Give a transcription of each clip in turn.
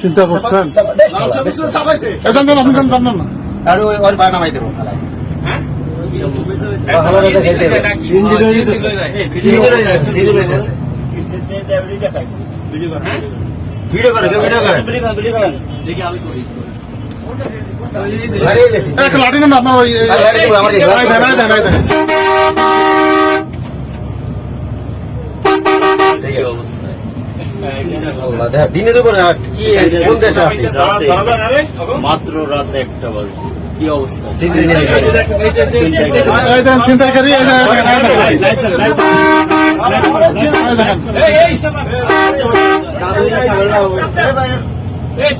চিন্তা করছেন আপনি জানেন না আর ওর পা নামাই দেবো খেলায় ভিডিও করে লাঠি নেন আপনার ওই দিনে দেবো না কি কোন দেশে আছে মাত্র রাত 1টা বাজে কি অবস্থা ছিনতাইকারী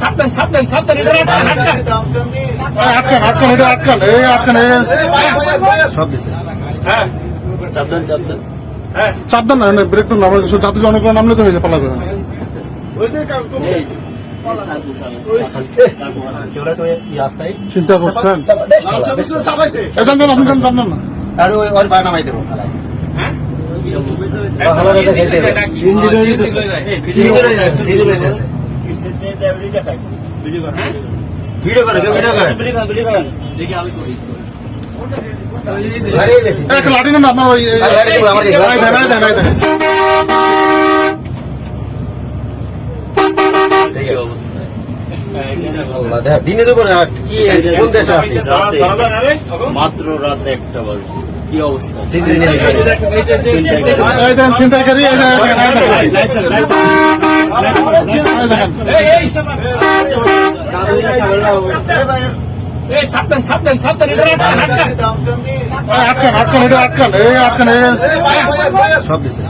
সাবধান সাবধান সাবধান আটকান সব দিছে হ্যাঁ সাবধান সাবধান হ্যাঁ সাবধান না ব্রেক তো নামলে যাত্রী অনেক নামলে তো হয়েছে পালাবে চিন্তা করছেন আপনি জানেন না আর ওর পা নামাই দেবো খেলায় ভিডিও করে লাঠি নেন আপনার ওই দিনে দেবো না কি কোন দেশে আছে মাত্র রাত 1টা বাজে কি অবস্থা ছিনতাইকারী সাবধান সাবধান সাবধান আটকান সব দিছে